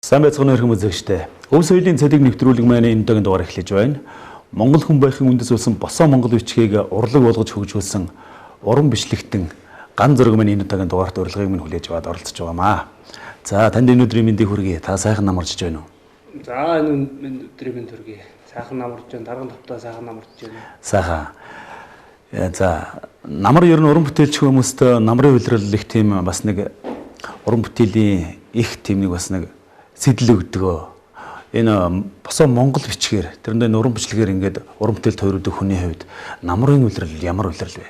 Сайн байцгаана өрхөн үзэгчтэй. Өв соёлын цалиг нэвтрүүлэг маань энэ удаагийн дугаар эхлэж байна. Монгол хүн байхын үндэс болсон босоо монгол бичгийг урлаг болгож хөгжүүлсэн уран бичлэгтэн ган зураг маань энэ удаагийн дугаарт урилгыг минь хүлээж аваад оролцож байгаамаа. За танд энэ өдрийн мэндийг хүргэе. Та сайхан намарч байна уу? За энэ өдрийн мэнд хүргэе. Сайхан намарч байна. Тарган тавтаа сайхан намарч байна. Сайхан. За намар ер нь уран бүтээлч хүмүүст намрын үйлрэл их тийм бас нэг уран бүтээлийн их тийм нэг бас нэг сэтэл өгдөг. Энэ босоо монгол бичгээр тэрэндээ уран бичлэгээр ингээд уран бүтээлд тойрдог хүний хувьд намрын үйлрэл ямар үйлрэл вэ?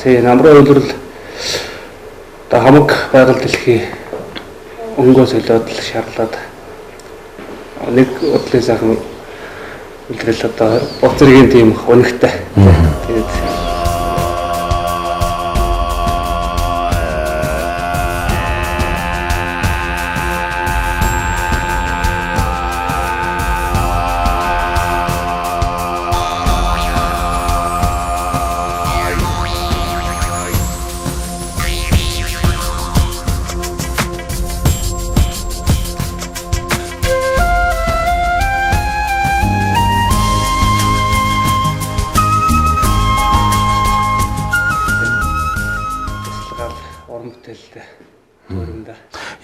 Тэ намрын үйлрэл та хамаг байгаль дэлхий өнгөө солиод л шаарлаад нэг удлын сайхан үйлрэл одоо бот зэргийн тийм өнөгтэй. Тэгээд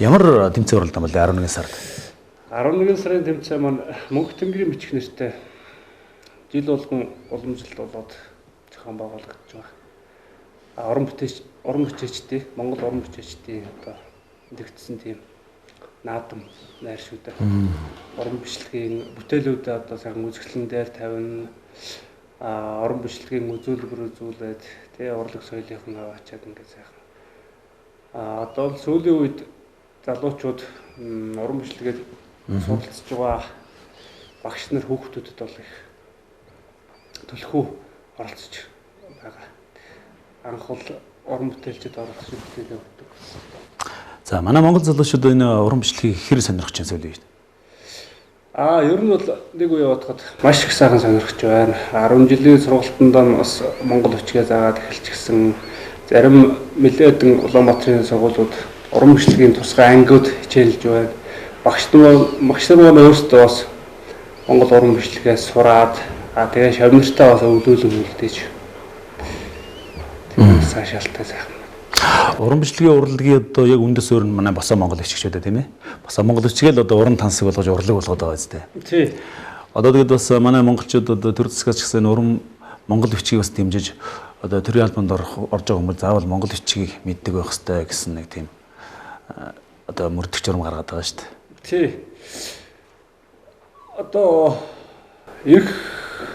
Ямар тэмцээн уралдаан бол 11 сард? 11 сарын тэмцээн маань Мөнх тэнгэрийн бичих нэртэй жил болгон уламжлалт болоод зохион байгуулагдаж байгаа. Уран бичээчдийн Монгол уран бичээчдийн одоо нэгдсэн тийм наадам найр шүү дээ. Уран бичлэгийн бүтээлүүдээ одоо сайхан үзэсгэлэн дээр тавина. Уран бичлэгийн үзүүлбэр үзүүлээд тэгээ урлаг соёлынхан аваачаад ингээд сайхан. Одоо сүүлийн үед залуучууд уран бичлэгээд суралцж байгаа багш нар хүүхдүүдэд бол их төлхөө оролцож байгаа. Анх бол уран бүтээлчд оролцож бүтээлээ өгдөг. За манай монгол залуучууд энэ уран бичлэгийг хэр сонирхож байна сүүлийн үед? Ер нь бол нэг үе бодоход маш их сайхан сонирхож байна. 10 жилийн сургалтандаа бас монгол бичгээ заагаад эхэлчихсэн. Зарим нэлээдэн Улаанбаатарын сургуулиуд уран бичлэгийн тусгай ангиуд хичээлж байна. Багш нар өөрсдөө бас монгол уран бичлэгээ сураад тэгээ шавнартаа бас өвлүүлэн үлдээж. Тийм цаашаалтай сайхан. Уран бичлэгийн урлагийн одоо яг үндэс өөр нь манай босоо монгол бичгчүүд тийм ээ. Босоо монгол бичгээл одоо уран тансаг болгож урлаг болгоод байгаа зү. Тий. Одоо тэгээд бас манай монголчууд одоо төр засгаас ч гэсэн уран монгол бичгийг бас дэмжиж одоо төрийн албанд орж байгаа хүмүүс заавал монгол бичгийг мэддэг байх хэрэгтэй гэсэн нэг тийм одоо мөрдөх журам гаргаад байгаа шүү дээ. Тий. Одоо их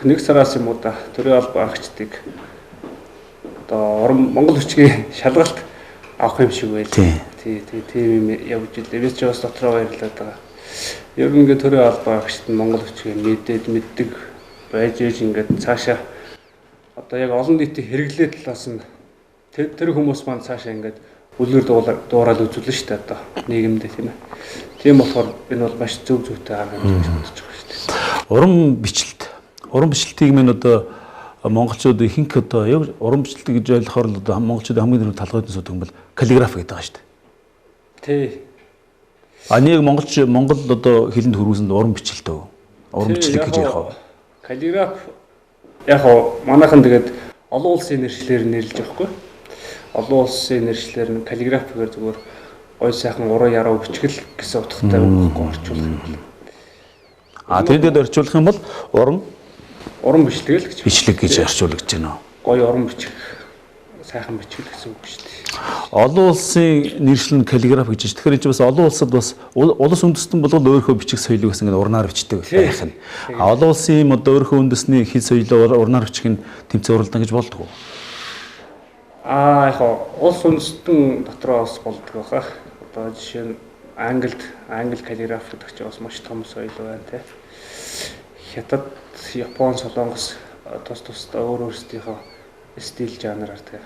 нэг сараас юм уу да төрийн албан агчдыг одоо монгол бичгийн шалгалт авах юм шиг байл. Тий тийм юм явж илээ. Би ч бас дотроо баярлаад байгаа. Ер нь ингээд төрийн албан агчд нь монгол бичгийг мэддэг байж ингээд цаашаа одоо яг олон нийтийн хэрэглээ талаас нь тэр хүмүүс маань цаашаа ингээд үлгэр дуурал үзүүлнэ шүү дээ одоо нийгэмдээ тийм ээ. Тийм болохоор энэ бол маш зөв зүйтэй байгаа юм гэж бодож байгаа шүү дээ. Уран бичлэлтийг минь одоо монголчууд ихэнх одоо яг уран бичлэлт гэж ойлгохоор л одоо монголчууд хамгийн түрүү талхайд нь суудаг юм бол каллиграф гэдэг байгаа шүү дээ. Тий. Нэг монгол одоо хэлэнд хөрвүүлсэн уран бичлэлт уран бичлэг гэж ярих уу? Каллиграф яг манайхан тэгээд олон улсын нэршлэр нэрлэж байхгүй. Олон улсын нэршлэр нь каллиграфигээр зүгээр гой сайхан уран яруу бичгэл гэсэн утгатай байхгүй орчуулах юм бол. Тэнд орчуулах юм бол уран бичлэг л гэж. Бичлэг гэж орчуулж байна уу? Гой уран бичих сайхан бичгэл гэсэн үг шүү дээ. Олон улсын нэршил нь каллиграф гэж. Тэгэхээр энэ бас олон улсад бас улс үндэстэн болгол өөрийнхөө бичих соёлыг бас ингэ урнаар бичдэг байх нь. Олон улсын юм одоо өөрийнхөө үндэсний хэл соёлоо урнаар бичих нь тэмцээн уралдаан гэж болдог уу? Яг улс үндэстэн дотроо бас болдог байх. Одоо жишээ нь англи каллиграф гэдэг чинь бас маш том соёл байна те. Хятад, Япон, Солонгос тусдаа өөр өөрсдийнхөө стил жанраар те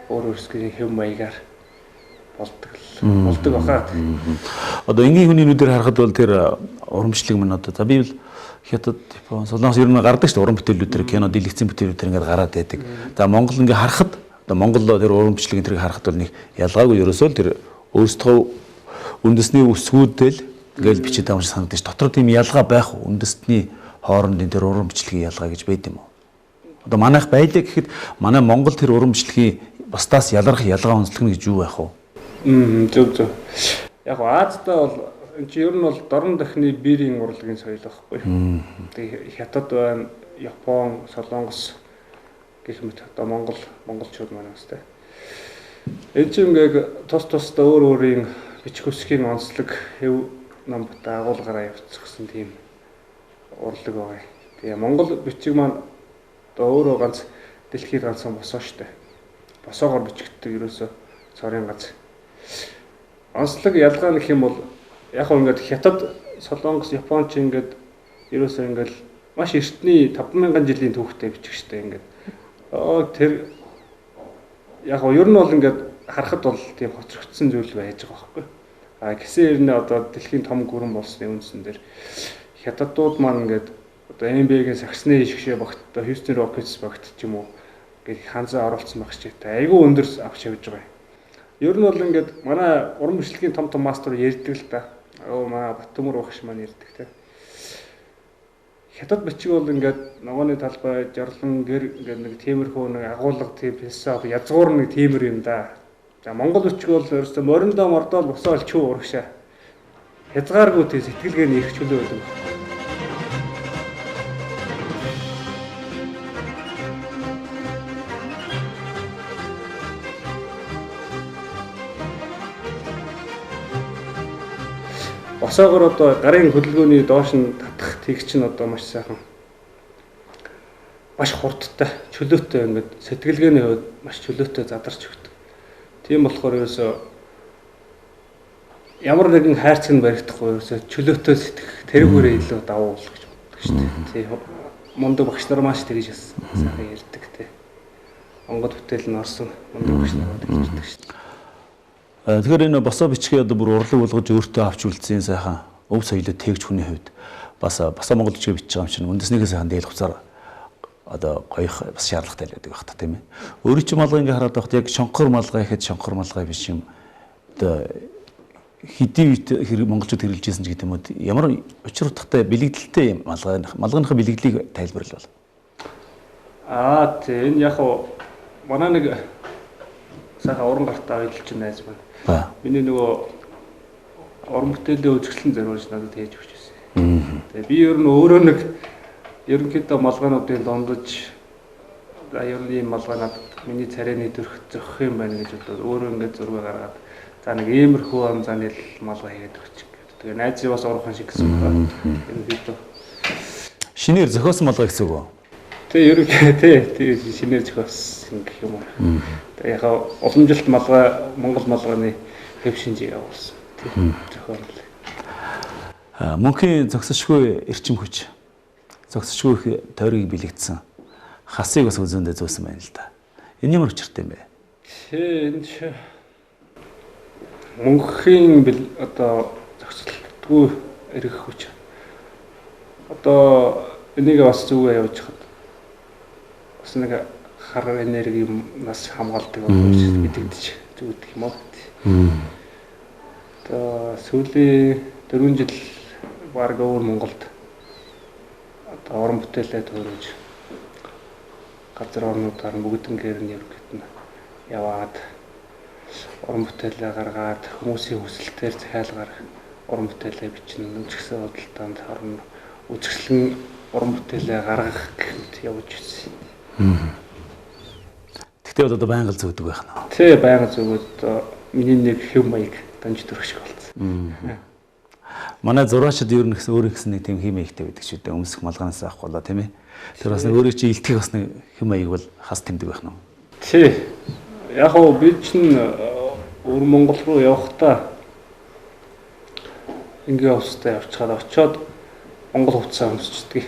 өөр өөрсдийн хэв маягаар болдог баха. Одоо энгийн хүний нүдээр харахад бол тэр уран бичлэг мань одоо би бол Хятад, Япон, Солонгос ер нь гардаг шүү дээ уран бүтээлүүдээр кино дэлгэцэн бүтээлүүдээр ингээд гараад байдаг. За Монгол ингээд харахад одоо Монгол тэр уран бичлэгийн тэрийг харахад бол нэг ялгаагүй ерөөсөө л тэр өөрсдөө үндэсний үсгүүдэл ингээл бичиж байгаа юм шиг санагдаж дотор тийм ялгаа байх уу? Үндэстний хоорондын тэр уран бичлэгийн ялгаа гэж байд юм уу? Одоо манайх байлаа гэхэд манай Монгол тэр уран бичлэгийн бусдаас ялгарх ялгаа онцлог нь гэж юу байх вэ? Зөв. Яг Азиудаа бол энэ чи ер нь бол дорн дахны биерийн урлагийн соёл байхгүй. Тэгээ Хятад байна, Япон, Солонгос гэх мэт одоо монголчууд маань бастай. Энэ ч ингээд тусдаа өөр өөрийн бичих үсгийн онцлог хэв намбата агуулгаараа явцсан тийм урлаг байгаа. Тэгээ Монгол бичиг маань одоо өөрөө ганц дэлхийд ганцхан босоо штэ. Босоогоор бичигддэг ерөөсө цорын ганц. Онцлог ялгаа нэх юм бол яг хөө ингээд Хятад, Солонгос, Япон ч ингээд ерөөсөө ингээд маш эртний 5000 жилийн түүхтэй бичих штэ ингээд. Тэр яг хөө ер нь бол ингээд харахад бол тийм хоцрогдсон зүйл байж байгаа байхгүй. Гэсэн хэрнээ одоо дэлхийн том гүрэн болсны үндсэн дээр Хятадууд маань ингээд одоо МБ-гийн Саксны шгшээ багт одоо Houston Rockets багт ч юм уу ингээд ханзаа оруулсан байх ч гэдэг айгүй өндөр авч явж байгаа юм. Ер нь бол ингээд манай уран бичлэгийн том мастер ярьдаг л да. Манай Баттөмөр багш маань ярьдаг те. Хятад бичиг бол ингээд ногооны талбай жарлан гэр ингээд нэг тиймэрхүү нэг агуулга тийм философи язгуур нэг тиймэр юм да. За Монгол бичиг бол ерөөсөө мориндоо мордоод босоо олчгүй урагшаа. Хязгааргүй тийм сэтгэлгээний их чөлөө байдаг. Босоогоор одоо гарын хөдөлгөөний доош нь татах тэгч нь одоо маш сайхан маш хурдтай чөлөөтэй ингээд сэтгэлгээний хувьд маш чөлөөтэй задарч өгдөг. Тийм болохоор ерөөсөө ямар нэгэн хайрцаг нь баригдахгүй ерөөсөө чөлөөтэй сэтгэх тэрүүгээрээ илүү давуу гэж боддог шүү дээ. Тийм мундаг багш нар маш тэгж сайхан ярьдаг те. Монгол бүтээл нь орсон мундаг багш нар тэгж ярьдаг шүү дээ. Тэгэхээр энэ босоо бичгээ одоо бүр урлаг болгож өөртөө авч үлдсэн сайхан өв соёлоо тээгч хүний хувьд бас босоо монгол бичгээ бичиж байгаа юм чинь үндэснийхээ сайхан дээл хуцаар одоо гоёх бас шаардлагатай л байдаг байх та тийм ээ. Өөрийн чинь малгай ингээ хараад байхад яг шонхор малгай гэхэд шонхор малгай биш юм. Одоо хэдийн үед монголчууд хэрэгжилжсэн ч гэдэг юм уу ямар учир утгатай бэлэгдэлтэй юм малгайныхаа бэлэгдлийг тайлбарлавал. Тийм энэ яг манай нэг сайхан уран гартаа ажиллаж байгаа найз маань. Миний нөгөө уран бүтээлийн үзэсгэлэн зориулж надад хийж өгч байсан. Тэгээ би ер нь өөрөө нэг ерөнхийдөө малгайнуудын дондож ер нь ийм малгай надад миний царайны төрх зохих юм байна гэж бодоод өөрөө ингээд зураг гаргаад за нэг иймэрхүү амзааны малгай хийгээд өгч. Тэгээ найзын бас урхан шиг гэсэн байна. Ерөнхийдөө шинээр зохиосон малгай гэсэн үг үү? Тэгээ ерөнхийдөө шинээр зохиосон гэх юм уу. Тэгээ яг уламжилт малгай Монгол малгайны хэв шинжийг явуулсан. Тийм зохиол. Мөнхийн зогсошгүй эрчим хүч. Зогсошгүй тойргийг бэлэгдсэн. Хасыг бас үзэндээ зөөсөн байна л да. Энэ ямар учиртай юм бэ? Энэ ч мөнхийн одоо зогсолтгүй эрх хүч. Одоо энийг бас зүгээ явуулж хад. Бас нэг хар энергиас хамгаалдаг болж мэдэгдэж зүгдэх юм уу? Одоо сүүлийн 4 жил баг өөр Монголд одоо орон бүтээлээ төрөж газар орнуудаар бүгднгээр нь ерөнхийд нь яваад орон бүтээлээ гаргаад хүмүүсийн хүсэлтээр захиалгаар орон бүтээлээ бичнэ үзэсгэлэн худалдаанд орно үзэсгэлэн орон бүтээлээ гаргах гэхэд явж ирсэн. Тэгтээ одоо байнга зөөдөг байх нь. Тий, байнга зөөгөөд миний нэг хэв маяг данж төрөх шиг болсон. Манай зураачд ер нь өөрөө гэсэн нэг тийм хэм маягтай байдаг шүү дээ. Өмсөх малгаанаас авахгүй болоо тийм ээ. Тэр бас нэг өөрөө чи илтгэх бас нэг хэм маяг бол хас тэмдэг байх нь. Тий. Яг гоо би чинь өвөр Монгол руу явахдаа ингээ устдаа явчихад очиод Монгол хувцас өмсчихдээ.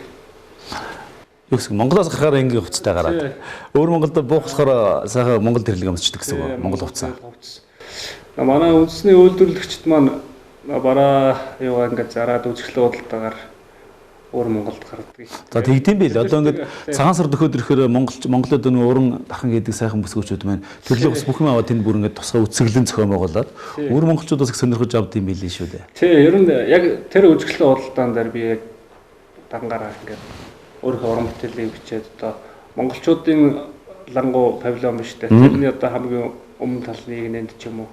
Юу гэсэн Монголоос гарахаар ингээ хувцастай гараад. Өвөр Монголд буухлахаар сайхан Монгол тэрлэг өмсчихдээ гэсэн үг. Монгол хувцас. Манай үндэсний үйлдвэрлэгчд маань бараа юу ингээд зараад үзэсгэлэн худалдаагаар өөр Монголд гардаг. За тэгдэм байл. Одоо ингээд цагаан сар дөхөд ирэхээр Монголд нөгөө уран дархан гэдэг сайхан бүсгүүчүүд маань төрлөө бас бүх юм аваад тэнд бүр ингээд тусгай үцэглэн зохион байгуулад өөр монголчуудаас их сонирхож авд юм билээ шүү дээ. Тий, ер нь яг тэр үзэсгэлэн худалдаан дээр би яг дангараа ингээд өөрийнхөө уран бүтээлийг бичээд одоо монголчуудын лангуу павильон биш үү? Тэрний одоо хамгийн өмнө талныг нэнд ч юм уу.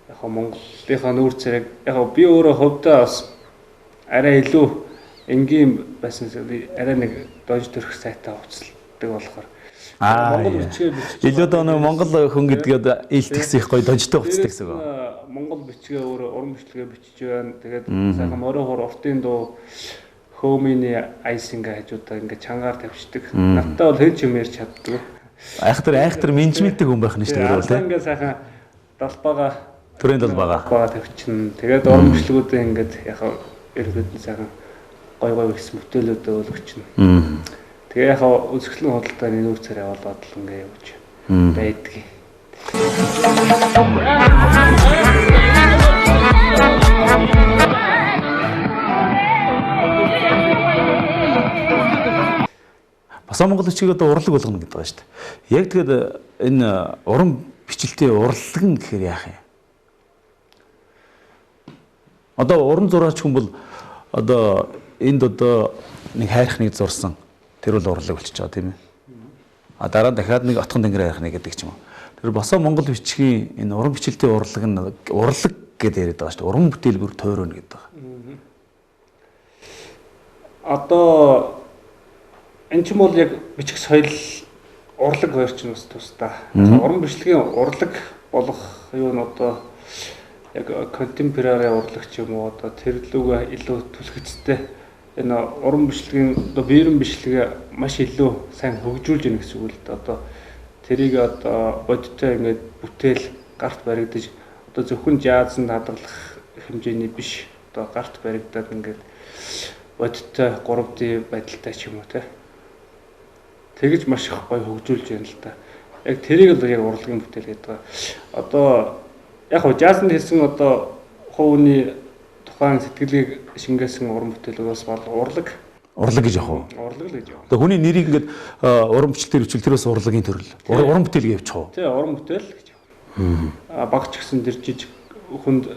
Яг Монголынхаа нүүр царайг яг би өөрөө хувьдаа бас арай илүү энгийн байсан арай нэг донж төрөх сайтай уцалдаг болохоор Монгол бичгээ бичиж илүү доо Монгол хүн гэдгээд илтгэх гоё донжтой уцдаг гэсэн үг. Монгол бичгээ өөрөө уран бичлэгээ бичиж байна. Тэгээд сайхан морин хор уртын дуу хөөминий айс ингээ хажуудаа ингээ чангаар тавьчихдаг. Надтай бол хэн ч юм ярьж чаддгүй. Айхтар менежменттэй хүн байх нь шүү дээ. Тэгээд ингээ сайхан далбаага төрийн далбаага тавьчихна. Тэгээд уран бичлэгүүдээ ингээд яг ерөөдөө сайхан гой гэсэн бүтээлүүдээ өлгөчнө. Тэгээ яг үзэсгэлэн худалдааны нүүр царай болоод л ингээ явж байдгийг. Босоо Монгол бичгийг одоо урлаг болгоно гэдэг байгаа шүү дээ. Яг тэгээд энэ уран бичлэлтийн урлаг нь гэхээр яах юм? Одоо уран зураач хүн бол одоо энд одоо нэг хайрхныг зурсан. Тэр бол урлаг болчихж байгаа тийм ээ. А дараа дахиад нэг отхон тэнгэр хайрхныг гэдэг ч юм уу. Тэр босоо Монгол бичгийн энэ уран бичлэлтийн урлаг нь урлаг гэдээ яриад байгаа шүү дээ. Уран бүтээлбэр тойрооно гэдэг байгаа. Одоо энэ ч юм бол яг бичих соёл урлаг хоёр ч бас тусдаа. Уран бичлэгийн урлаг болох юу нь одоо яг контемпорари урлаг ч юм уу одоо тэр лүгээ илүү түлхэцтэй энэ уран бичлэгийн одоо биерэн бичлэгээ маш илүү сайн хөгжүүлж ийнэ гэсэн үг л дээ. Одоо тэрийг одоо бодиттой ингээд бүтээл гарт баригдаж одоо зөвхөн жазанд хадгалах хэмжээний биш одоо гарт баригдаад ингээд бодиттой 3D байдалтай ч юм уу те. Тэгэж маш их гоё хөгжүүлж байна л да. Яг тэрийг л яг урлагийн бүтээл гэдэг. Одоо яг хөө жазанд хэлсэн одоо хувийн тухайн сэтгэлийг шингээсэн уран бүтээлүүд бас бол урлаг гэж яг уу. Урлаг л гэж яг. Одоо хүний нэрийг ингээд уран бичлэлээр бичвэл тэр бас урлагийн төрөл. Уран бүтээл гэж явчих уу? Тий, уран бүтээл гэж яг. Багч гэсэн тэр жижиг хүнд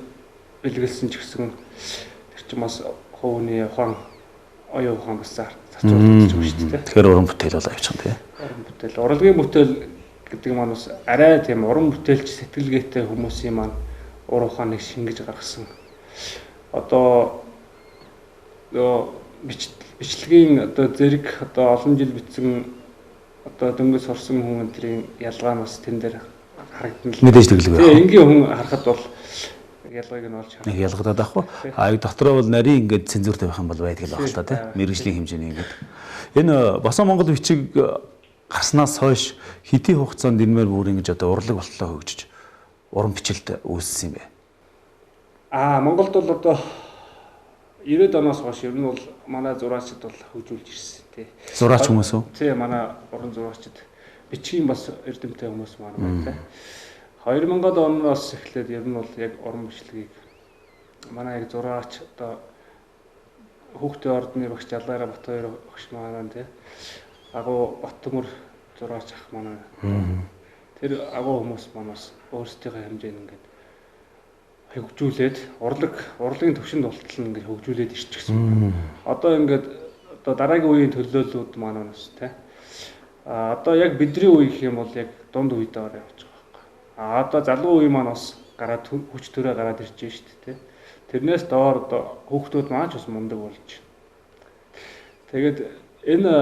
бэлгэлсэн ч гэсэн тэр чинь бас хувийн ухаан оюун ухаан бас зацуулж байгаа шүү дээ. Тэгэхээр уран бүтээл бол авчих тий. Уран бүтээл, урлагийн бүтээл гэдэг маань бас арай тийм уран бүтээлч сэтгэлгээтэй хүмүүсийн маань ур ухааныг шингэж гаргасан. Одоо бичлэгийн одоо зэрэг одоо олон жил бичсэн одоо дөнгөж сурсан хүн энтрийн ялгаа нь бас тэн дээр харагдана. Мэдээж тэглэг байна. Энгийн хүн харахад бол ялгааг нь олж харах. Ялгадаад ахгүй. Яг дотроо бол нарийн ингээд цензур тавих юм бол байдаг л баг л та тийм мэргэжлийн хэмжээний ингээд. Энэ босоо Монгол бичиг гарснаас хойш хэдийн хугацаанд нэмэр бүр ингэж одоо урлаг болтлоо хөгжиж уран бичлэлд үүссэн юм бэ? Монголд бол одоо 90-ад оноос хойш ер нь бол манай зураачид бол хөгжүүлж ирсэн тий. Зураач хүмүүс үү? Тий, манай уран зураачид бичгийн бас эрдэмтэй хүмүүс маань байна тий. 2000-ад оноос эхлээд ер нь бол яг уран бичлэгийг манай яг зураач одоо хүүхдийн ордны багш Жалаараа Батбаяр багш маань тий. Агуу Баттөмөр зураач ах манай. Тэр агуу хүмүүс манаас өөрсдийнхөө хэмжээнд ингээд хөгжүүлээд урлагийн төвшөнд болтол нь ингээд хөгжүүлээд ирчихсэн. Одоо ингээд одоо дараагийн үеийн төлөөллүүд манаас тий. Одоо яг бидний үе гэх юм бол яг дунд үедээ ороо явж байгаа. Одоо залуу үе маань бас гараад хүч төрөө гараад ирж байна шүү дээ тий. Тэрнээс доор одоо хүүхдүүд маань ч бас мундаг болж байна. Тэгээд энэ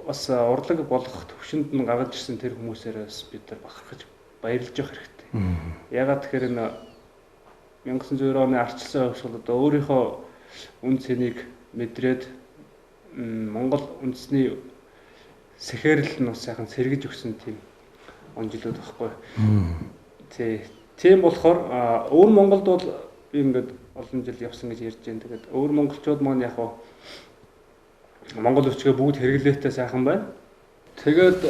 бас урлаг болох төвшөнд нь гаргаж ирсэн тэр хүмүүсээрээс бид нар бахархаж баярлж явах хэрэгтэй. Ягаад тэгэхээр энэ 1900 оны ардчилсан хувьсгал одоо өөрийнхөө үн цэнийг мэдрээд Монгол үндэсний сэхэрл нь бас сайхан сэргэж өгсөн тийм онжилууд багхгүй. Тийм болохоор өвөр Монголд бол би ингээд олон жил явсан гэж ярьж байна. Тэгээд өвөр монголчууд маань яг Монгол өвчгөө бүгд хэрэглээтэй сайхан байна. Тэгээд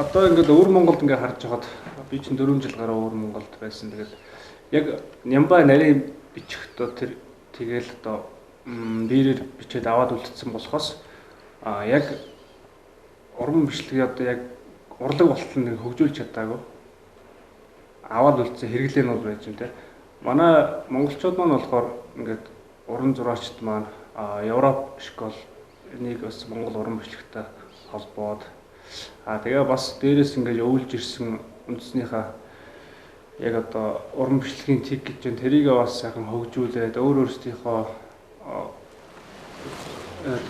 одоо ингээд өвөр Монголд ингээд харж байхад би чинь 4 жил гараа өвөр Монголд байсан. Тэгээд яг Нямбай нарийн бичих одоо тэр тэгэл одоо биерээр бичээд аваад үлдсэн болохоос яг уран бичлэгийг одоо яг урлаг болтол нэг хөгжүүлж чадаагүй. Аваад үлдсэн хэрэглээ нь бол байж байна те. Манай монголчууд маань болохоор ингээд уран зураачд маань Европ школ энийг бас монгол уран бичлэгтэй холбоод тэгээ бас дээрээс ингээд өвлж ирсэн үндэснийхээ яг одоо уран бичлэгийн тэг гэж байна. Тэрийг бас сайхан хөгжүүлээд өөрсдийнхөө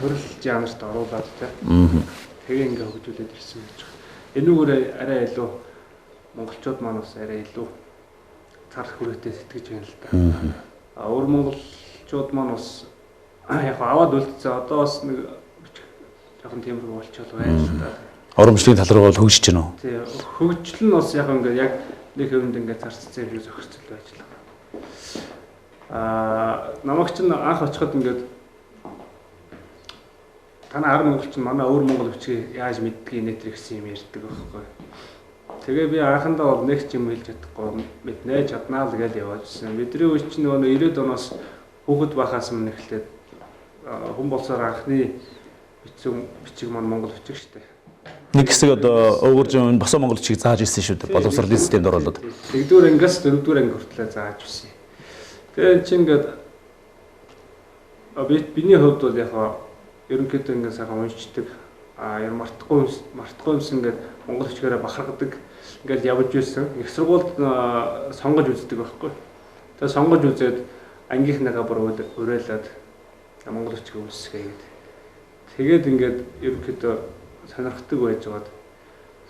төрөл жанрт оруулаад те. Тэгээ ингээд хөгжүүлээд ирсэн гэж байна. Энүүгээр арай илүү монголчууд маань бас арай илүү цар хүрээтэй сэтгэж байна л да. Өөр монголчууд маань бас яг аваад үлдсэн одоо бас нэг жоохон тиймэрхүү болчихвол байна л да. Уран бичлэгийн тал руу бол хөгжиж байна уу? Тий, хөгжил нь бас яг ингээд яг нэг хэвэнд ингээд зарцсан юм зохицол байж л байгаа. Намайг чинь анх очиход ингээд танай ар монголч нь манай өөр монгол бичгийг яаж мэддгийг нэтэр гэсэн юм ярьдаг байхгүй. Тэгээ би анхандаа бол нэг ч юм хэлж чадахгүй мэднэ чаднаа л гэж яваажсэн. Бидний үе чинь нөгөө 90-ад оноос хүүхэд байхаас өмнө эхлээд хүн болсоор анхны бичиг маань монгол бичиг шүү дээ. Нэг хэсэг одоо өвгөржин босоо монгол бичгийг зааж ирсэн шүү дээ. Боловсролын системд оролцоод. 1-р ангиас 4-р анги хүртэл зааж ирсэн. Тэгээ чи ингээд биний хувьд бол яг ерөнхийдөө ингээд сайхан уншдаг. Яар мартахгүй юмс ингээд монгол бичгээрээ бахархдаг. Ингээд явж ирсэн. Их сургуульд сонгож үздэг байхгүй. Тэгээ сонгож үзээд ангийнхныгаа бүр уриалаад монгол бичгийг үлсгэе гэдэг. Тэгээд ингээд ерөнхийдөө сонирхдаг байж байгаад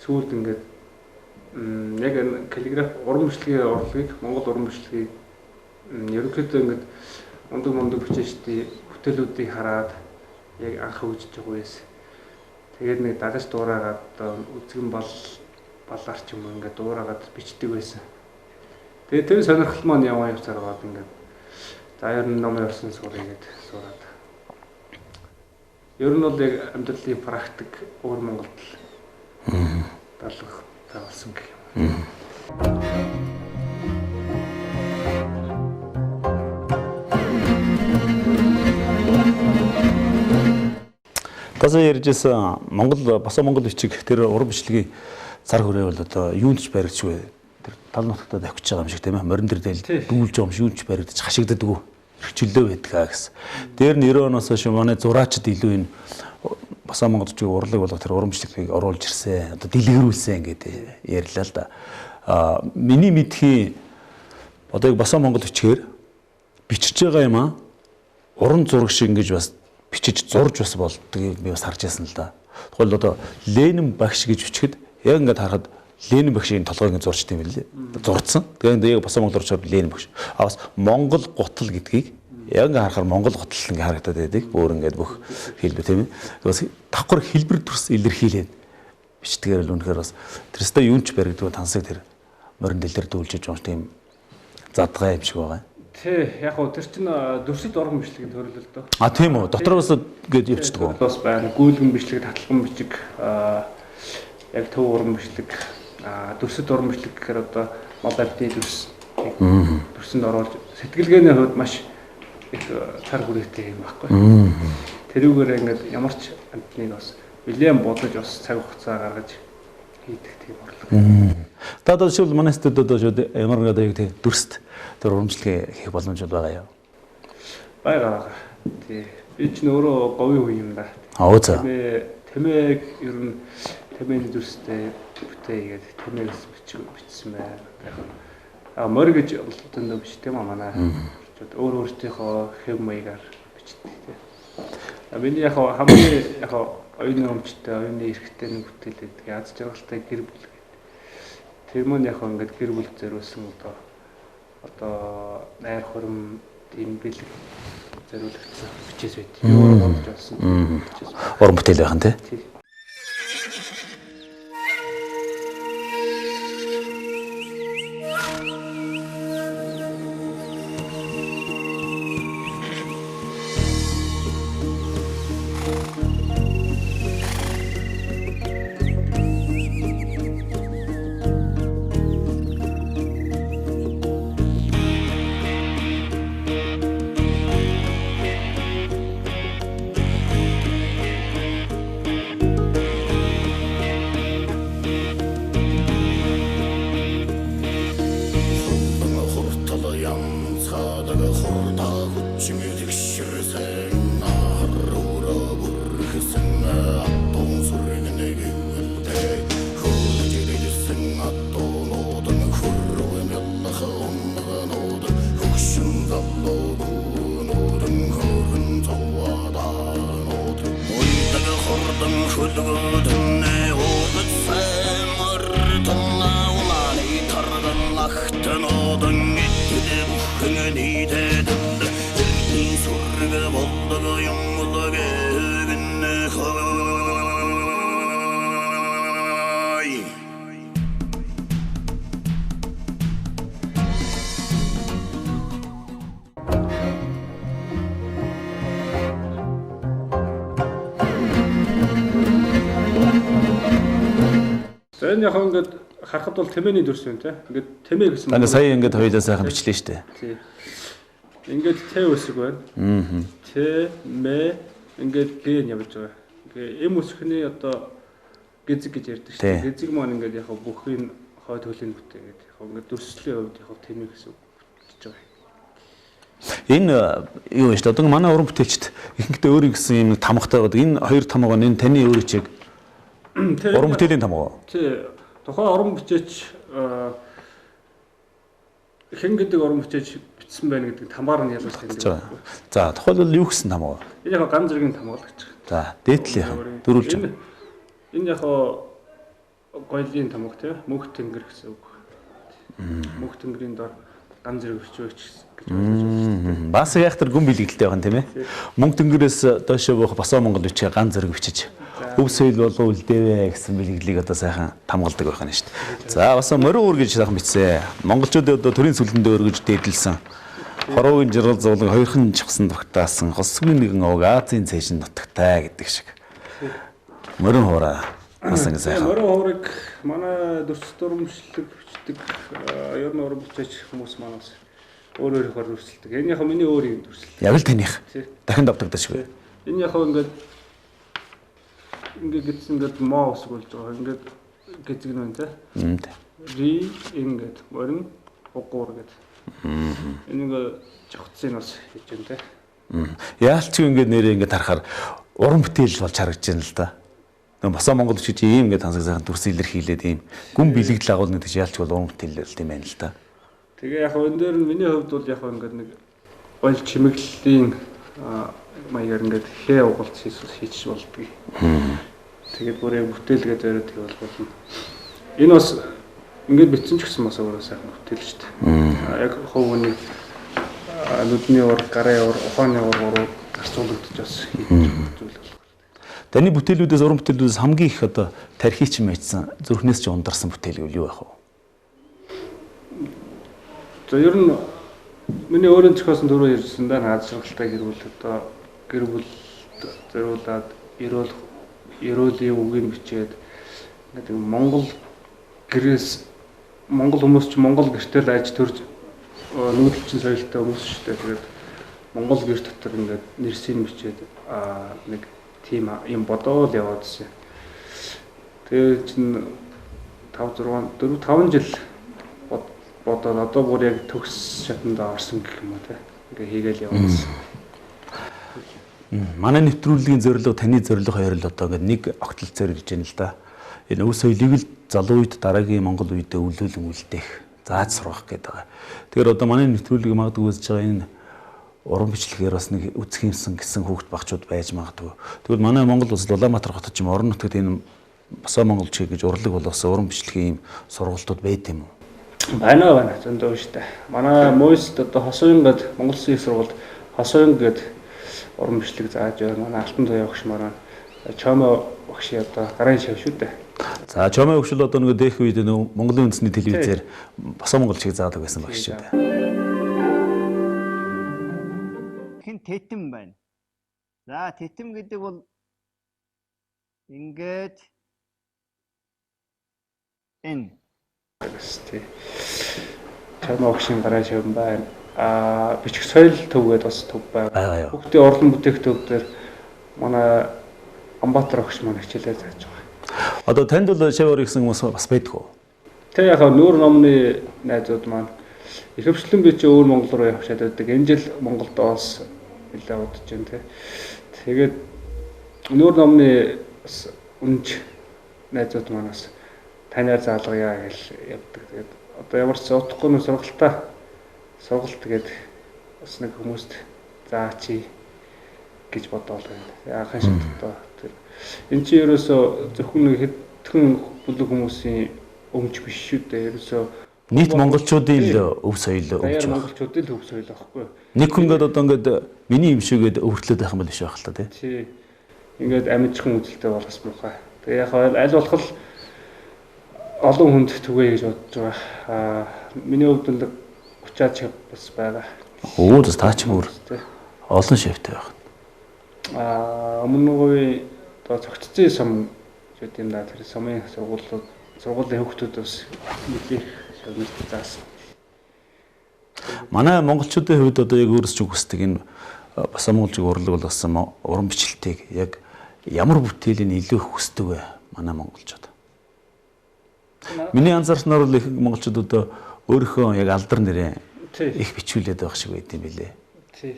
сүүлд ингээд яг каллиграф уран бичлэгийн урлагийг монгол уран бичлэгийг ерөнхийдөө ингээд ундаг бичээчдийн бүтээлүүдийг хараад яг анх хөгжиж байгаа үес. Тэгээд нэг дагаж дуурайгаад үзгэн балаар ч юм уу ингээд дуурайгаад бичдэг байсан. Тэгээд тэр сонирхол маань яваа явцаар бод ингээд за ер нь номын орсон сурах гэдэг сураад. Ер нь бол яг амьдралын практик өөр Монголд далах тавсан гэх юм. Тасаа ярьжсэн Монгол босоо монгол бичиг тэр уран бичлэгийн цар хүрээ бол одоо юунд ч баригдчихгүй. Тэр тал нутагтаа давхиж байгаа юм шиг тийм ээ. Морин дээр дүүлж байгаа юм шиг юунд ч баригдаж хашигддаггүй. Хөрчлөө байдгаа гэсэн. Дээр нь 90 оноос хойш манай зураачд илүү энэ босоо монгол бичиг урлаг болох тэр уран бичлэгийг оруулж ирсэн. Одоо дэлгэрүүлсэн гэдэг ярьлаа л да. Миний мэдхийн одоо яг босоо монгол бичгээр бичиж байгаа юм аа. Уран зураг шиг ингэж бас бичиж зурж бас болдгийг би бас харж байсан л да. Тэгвэл одоо Ленин багш гэж бичгэд яг ингээд харахад Ленин багшийн толгойг зурчт юм билээ. Зурцсан. Тэгээ яг босоо монгол орчоор Ленин багш. Бас монгол гутал гэдгийг яг ингээд харахаар монгол гутал ингээд харагдаад байдаг. Өөр ингээд бүх хэлбэр тийм ээ. Бас давхар хэлбэр төрс илэрхийлээд бичдгээр л үнэхээр бас тэрстэй юун ч баригдгүй тансаг тэр морин дэлгэр дүүлжиж байгаа тийм задгаа юм шиг байгаа. Тий, яг гоо тэр чинь дөрсөд орон бичлэгийн төрөл л доо. Тийм үү. Дотроос гээд явчихдаг. Бас байна. Гүйлгэн бичлэг, таталган бичиг, яг төв уран бичлэг, дөрсөд орон бичлэг гэхээр одоо модалити дөрсөнд оруулж сэтгэлгээний хувьд маш их цар хүрээтэй юм байхгүй. Тэрүүгээр ингээд ямар ч амтныг бас нэлээд бодож бас цаг хугацаа гаргаж хийдэг тийм орлого. Та одоо шил манай студид одоо ямар нэг одоо яг тийм дөрст тэр урамжлалыг хийх боломж байгаа юу? Байгаа. Тий. Би ч нөөрөө говийн үе юм да. За. Тэмээг ер нь тэмээний дүрстэй бүтээгээд тэмээгс бичсэн байна. Морь гэж олдондоо бичдэг юм аа манай. Өөр өөртөөхөө хэв маягаар бичдэг тий. Миний яг хамгийн яг оюуны өмчтэй, оюуны эрхтэй нэг бүтээлээд аз жаргалтай гэр бүл. Тэр мөн яг ингээд гэр бүл зориулсан одоо найр хурим тийм бэлэг зориулагдсан бичээс байт. Юу болж болсон. Уран бүтээл байх нь тий. За энэ яг ингээд харахад бол тэмээний дүрс юм те. Ингээд тэмээ гэсэн. Таны сая ингээд хоёулаа сайхан бичлээ штэ. Тий. Ингээд Т үсэг байна. Т мэ ингээд Г явж байгаа. Ингээ М үсгний одоо гизэг гэж ярьдаг шүү дээ. Гизэг маань ингээд яг бүхний хойд хөлийн бүтээгээд яг ингээд дүрслийн хувьд яг тэмээ гэсэн үг гэж байгаа. Энэ юу вэ шүү дээ. Одоо манай уран бүтээлчд ихэнхдээ өөрийн гэсэн юм тамгатай байдаг. Энэ хоёр тамга нь таны өөрийн чиг уран бүтээлийн тамга. Тий. Тухайн уран бүтээч хэн гэдэг уран бүтээч бичсэн байна гэдэг тамгаар нь ялгуулсан юм. За тухайлбал юу гэсэн тамга? Энэ яг ганц зэргийн тамга л гэж. За дээдлийнх дөрвөлж. Энэ яг гоёлын тамга тий. Мөнх тэнгэр гэсэн үг. Мөнх тэнгэрийн дор ганц зэрэг өчөөч гэж байна. Бас яхтар гүн бэлгэлтэй байгаа юм тийм ээ. Мөнх тэнгэрээс доошоо буух босоо Монгол бичгээ ганц зэрэг бичиж өвсөйл болов үлдээвэ гэсэн бэлгэлийг одоо сайхан тамгалдаг байх нь шүү дээ. За бас морин уур гэж сайхан бичсэн. Монголчууд одоо төрийн сүлдэндээ өргөж дээдлсэн. Хороогийн жиргал зовлон хоёрхан чигсэн тогтаасан хосгийн нэгэн овг Азийн цэшин нутагтай гэдэг шиг. Морин хуураа бас ингэ сайхан. Морин хуурыг манай дүрс дурамжлаг бичдэг ер нь уран бүтээч хүмүүс манаас өөр өөрөөр дүрсэлдэг. Энэ яг миний өөрийн дүрсэл. Яг л таних. Дахин давтагдчихгүй. Энэ яг ингээд гидсэн ингээд моо усг болж байгаа. Ингээд гизэг нь байна те. Ри ингээд морин хугуур гэдэг. Энэ ингээд жогцсыг бас хийж байна те. Яалч ингээд нэрээ ингээд харахаар уран бүтээл болж харагдаж байна л да. Нөгөө босоо Монгол гэж ийм ингээд хансаг сайхан дүрс илэрхийлээд ийм гүн бэлэгдэл агуулна гэдэг яалч бол уран бүтээл л юм байна л да. Тэгээ яг энэ дээр нь миний хувьд бол яг ингээд нэг ойл чимэглэлийн маягаар ингээд хээ угалт хийж болдгийг. Тэгээд бүрээ бүтээлгээд өрөөд тэгвэл болно. Энэ бас ингээд бичсэн ч гэсэн бас өөрөө сайхан бүтээл шүү дээ. Яг хөвгөний нүдний ур, гарын ур, ухааны ур гарцуулагдаж бас хийж зүйл болох. Таны бүтээлүүдээс уран бүтээлүүдээс хамгийн их одоо тархич мэйцсэн зүрхнээс ч ундарсан бүтээл гэвэл юу байх вэ? За ер нь миний өөрийн зохиосон дөрөв ярьсан даа наад сургалтай гэр бүл одоо гэр бүл зориулаад ерөөлийн үгийг бичээд ингээд Монгол гэрээс Монгол хүмүүс ч Монгол гэртэл аж төрж нүүдэлчин соёлтой хүмүүс шүү дээ. Тэгээд Монгол гэр дотор ингээд нэрсийн бичээд нэг тийм юм бодоол яваадсэн. Тэгээд чинь 5 жил бодоод одоо бүр яг төгс шатанд орсон гэх юм уу те. Ингээ хийгээл яваадсэн. Манай нэвтрүүлгийн зорилго таны зорилго хоёр л одоо нэг огтл зориг гэж байна л да. Энэ өв соёлыг л залуу үед дараагийн Монгол үедээ өвлүүлэн үлдээх, зааж сургах гэдэг байгаа. Тэгэхээр одоо манай нэвтрүүлгийг магадгүй үзэж байгаа энэ уран бичлэгээр бас нэг үзэх юмсан гэсэн хүүхд багчууд байж магадгүй. Тэгвэл манай Монгол улс Улаанбаатар хотод ч юм орон нутгад энэ босоо монголчиг гэж урлаг болгосон уран бичлэгийн ийм сургалтууд байд юм уу? Байна зөндөө шүү дээ. Манай МОС-д одоо Хосоён гээд Монгол Улсын их сургуульд Хосоён гээд уран бичлэг зааж байна. Манай Алтан туяа багш маань Чомо багш одоо гарын шав шүү дээ. За Чомо багш л одоо нөгөө дэх үед нөгөө Монголын үндэсний телевизээр босоо монголчиг заадаг байсан багш шүү дээ. Хэн тэтэн байна. За тэтэн гэдэг бол ингээд энэ тий. Чомо багшийн гарын шав байна. Бичих соёл төвгээд бас төв байна. Хүүхдийн урлан бүтээх төв дээр манай Амбатар багш маань хичээлээ зааж байгаа. Одоо танд бол шавар гэсэн хүмүүс бас байдаг уу? Тэ яг нүүр номны найзууд маань ихэвчлэн би чи өөр Монгол руу явчаад байдаг. Энэ жил Монголд бас нэлээд удаж байна те. Тэгээд нүүр номны үнж найзууд манаас танаар заалгая гэж явдаг. Тэгээд одоо ямар ч утгагүй нэг сургалт тэгээд бас нэг хүмүүст заачи гэж бодоол байна. Яахан шиг одоо тэр энэ чинь ерөөсөө зөвхөн нэг хэдхэн бүлэг хүмүүсийн өмч биш шүү дээ. Ерөөсөө нийт монголчуудын л өв соёл өмч байна. Монголчуудын л өв соёл байхгүй. Нэг хүн ингээд миний юм шигээд өвөртлөөд байх юм бол биш байх л та тий. Тий. Ингээд амжихан үзэлтэй болгос муухай. Тэгээ яг аль болох олон хүнд түгээе гэж бодож байгаа. Миний хувьд л 30-аад шив бас байгаа. Оо таа ч өөр олон шивтэй байх. Өмнө нь одоо цогцсон сум гэдэг юм да. Тэр сумын сургуулийн хүүхдүүд бас нэлээд шавнарт заасан. Манай монголчуудын хувьд одоо яг өөрсч хүсдэг энэ бас монголчууд урлаг болгосон уран бичлэлтийг яг ямар бүтээлийн илүү их хүсдэг вэ манай монголчууд? Миний анзаарснаар бол их монголчууд одоо өөрийнхөө яг алдар нэрээ их бичүүлээд байх шиг байд юм билээ. Тий.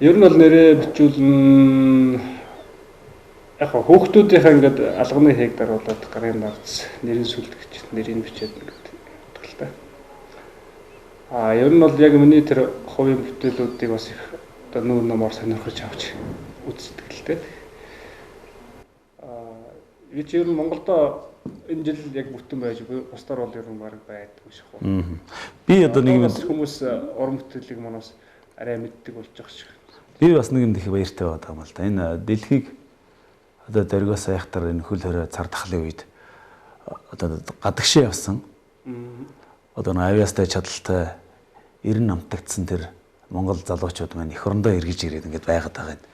Ер нь бол нэрээ бичүүлэн яг хүүхдүүдийнхээ ингээд алганы хээг даруулаад гарын давц нэрийн сүлдгэж нэрийг бичээд ингээд бодголтой. Ер нь бол яг миний тэр хувийн бүтээлүүдийг бас их одоо нүүр намаар сонирхож авч үздэг л дээ. Гэж ер нь Монголдо энэ жил яг бүтэн байж бусдаар бол ер нь баг байдгүй шиг байна. Би одоо нэг юм хүмүүс уран бүтээлийг манаас арай мэддэг болж байгаа шиг. Би бас нэг юм их баяртай байгаа юм л да. Энэ дэлхийг одоо дөргөөс саяхтар энэ хөл хорой цар тахлын үед одоо гадагшаа явсан. Одоо авиастай чадaltaй 90 намтагдсан тэр Монгол залуучууд маань эх орондоо эргэж ирээд ингээд байгаад байгаа юм.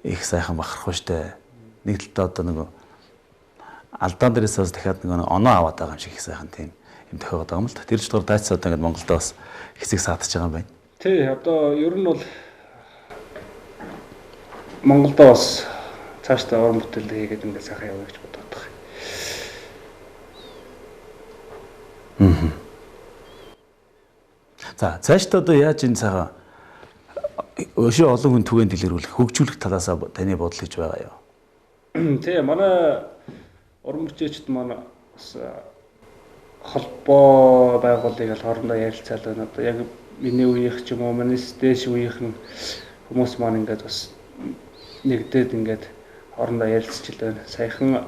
Их сайхан бахархав штэ. Нэг талдаа одоо нэг алдаан дээрээс бас дахиад нэг оноо аваад байгаа юм шиг их сайхан тийм юм тохиогод байгаа юм л та. Тэр ч дор дайцаа одоо ингээд Монголдо бас хэсэг саатаж байгаа юм байна. Тий, одоо ер нь бол Монголдо бас цаашдаа уран бүтээл хийгээд ингээд сайхан явах гэж бодоод байгаа. За, цаашдаа одоо яаж энэ цагаан өшөө олон хүн түгээн дэлгэрүүлэх, хөгжүүлэх талаас таны бодол гэж байгаа юу? Тий, манай уран бүтээлчд маань бас холбоо байгуулыг хоорондоо ярилцаал байна. Одоо яг миний үеийнх ч юм уу, манайс дээш үеийнхэн хүмүүс маань ингээд бас нэгдээд ингээд хоорондоо ярилцж байна. Саяхан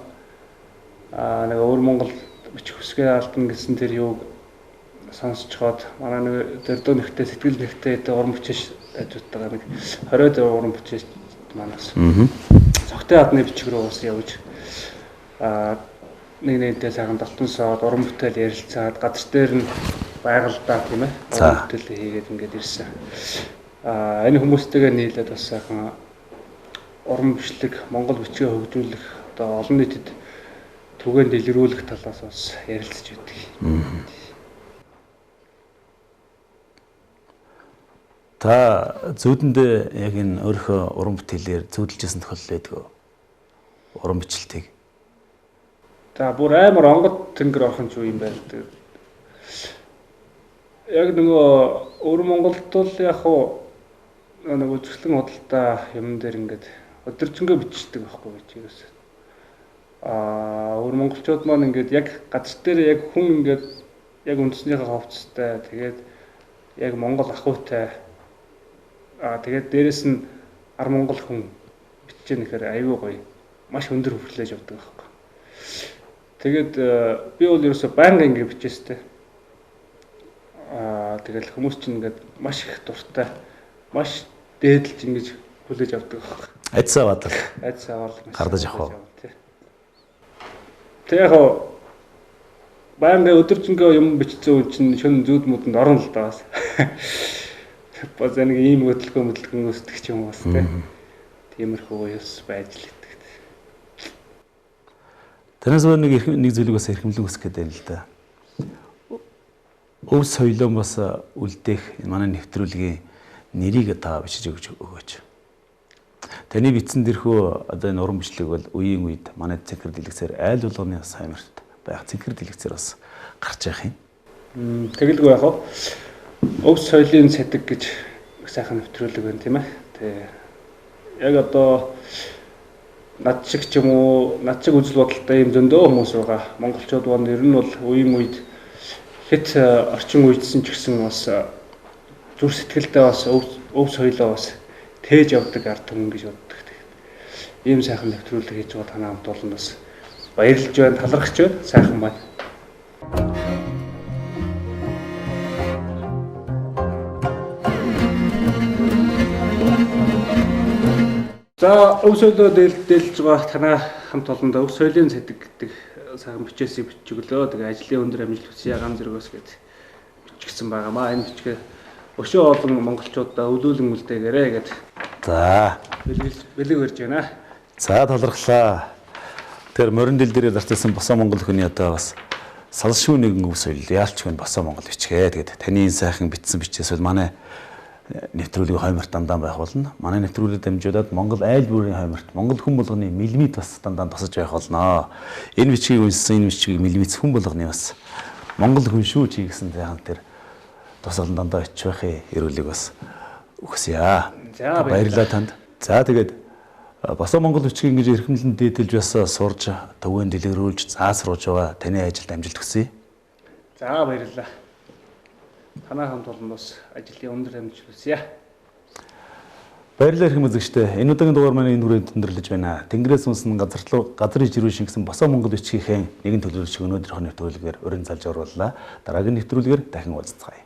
нэг өвөр Монгол бичих хүсгээ алдна гэсэн тэр юуг сонсцоход манай нэг дөрдөө нэгтэй сэтгэл нэгтэй уран бүтээлч ажуудтайгаа нэг 20 уран бүтээлч манаас цогтой адны бичиг рүү ус явж нэг нэгтэй сайхан дотн соод уран бүтээл ярилцаад газар дээр нь байгальдаа тийм ээ уран бүтээл хийгээд ингээд ирсэн. Энэ хүмүүстэйгээ нийлээд бас сайхан уран бичлэг, Монгол бичгээ хөгжүүлэх, одоо олон нийтэд түгээн дэлгэрүүлэх талаас бас ярилцж байдаг. Та зүүдэндээ яг энэ өөрийнхөө уран бүтээлээр зүүдэлжсэн тохиолдол байдгүй. Уран бичлэлтийг. За бүр амар онгод тэнгэр орхон ч юм байна. Яг нөгөө өвөр Монголд бол яг нэг үзэсгэлэн худалдаа юм дээр ингээд өдөржингөө бичдэг байхгүй гэж юусэн. Өвөр монголчууд маань ингээд яг газар дээр яг хүн ингээд яг үндэснийхээ ховцтой тэгээд яг Монгол ахуйтай тэгээд дээрэс нь ар монгол хүн бичиж нэхэр аюу гоё маш өндөр хөврлэж явдаг байхгүй. Тэгээд би бол ерөөсө байнга ингэ бичээстэй. Тэгэл хүмүүс чинь ингээд маш их дуртай маш дээдлж ингэж хүлээж авдаг байхгүй. Айдас аваад л. Айдас аваад гардаж авах. Тэг яг байнга өдөржингөө юм бичсэн үн чинь шөнө зүүд мөдөнд орно л даа бас. Бас нэг ийм хөдөлгөөн өсдөг ч юм уус тэ. Тиймэрхүү ёс байж л идэг. Тэрнээс нэг зүйлийг бас эрхэмлэн үсэх гэдэг юм л да. Өв соёлоо бас үлдээх манай нэвтрүүлгийн нэрийг та бичиж өгөөч. Таны бичсэн дэрхүү одоо энэ уран бичлэг бол үеийн үед манай цэнхэр дэлгэцээр айл болгоны саймарт байх цэнхэр дэлгэцээр бас гарч явах юм. Тэгэлгүй яг өв соёлын цэдэг гэж сайхан нэвтрүүлэг байна тийм ээ. Тэгээ яг одоо над шиг ч юм уу над шиг үзэл бодолтой юм зөндөө хүмүүс байгаа. Монголчууд бол ер нь бол үеийн үед хэд орчин үеидсэн ч гэсэн бас зүр сэтгэлдээ бас өв соёлоо бас тээж явдаг ард түмэн гэж боддог. ийм сайхан нэвтрүүлэг хийж байгаа танай хамт олон бас баярлж байна, талархаж байна. Сайхан байна. За өв соёлоо дээлж байгаа танай хамт олондоо өв соёлын цэдэг гэдэг сайхан бичээсийг бичиж өглөө. Тэгээ ажлын өндөр амжилт хүсье ганц зэрэгөөс гэж бичигдсэн байгаамаа. Энэ бичгээ өшөө олон монголчуудаа өвлүүлэн үлдээгээрэй гэд. За бэлэг барьж байна. За талархлаа. Тэр морин дил дээр зарцсан босоо монгол хүний одоо бас салшгүй нэгэн өв соёл яалч хүн босоо монгол бичгээ. Тэгээд таны сайхан бичсэн бичээс бол манай нэвтрүүлгийн хойморт дандаа байх болно. Манай нэвтрүүлэг дамжуулаад Монгол айл бүрийн хойморт Монгол хүн болгоны миллимет бас дандаа тусаж байх болно. Энэ бичгийг уншсан, энэ бичгийг миллимет хүн болгоны бас Монгол хүн шүү чи гэсэн зайхан тэр тусгалан дандаа очих байхын эрүүлэг бас өгсөе. За баярлалаа танд. За тэгээд босоо Монгол бичгийг ингэж эрхэмлэн дээдэлж бас сурж төвөн дэлгэрүүлж заасруулж байгаа таны ажилд амжилт хүсье. За баярлалаа. Танай хамт олон бас ажлын өндөр амжилт хүсье. Баярлалаа хэрхэн үзэгчтэй. Энэ удаагийн дугаар маань энэ хүрээнд өндөрлөж байна. Тэнгэрээс үнсэн газрын жирүүн шингэсэн босоо Монгол бичгийн нэгэн төлөөлөгч өнөөдрийнхөө нэвтрүүлгээр урин залж орууллаа. Дараагийн нэвтрүүлгээр дахин уулзцгаая.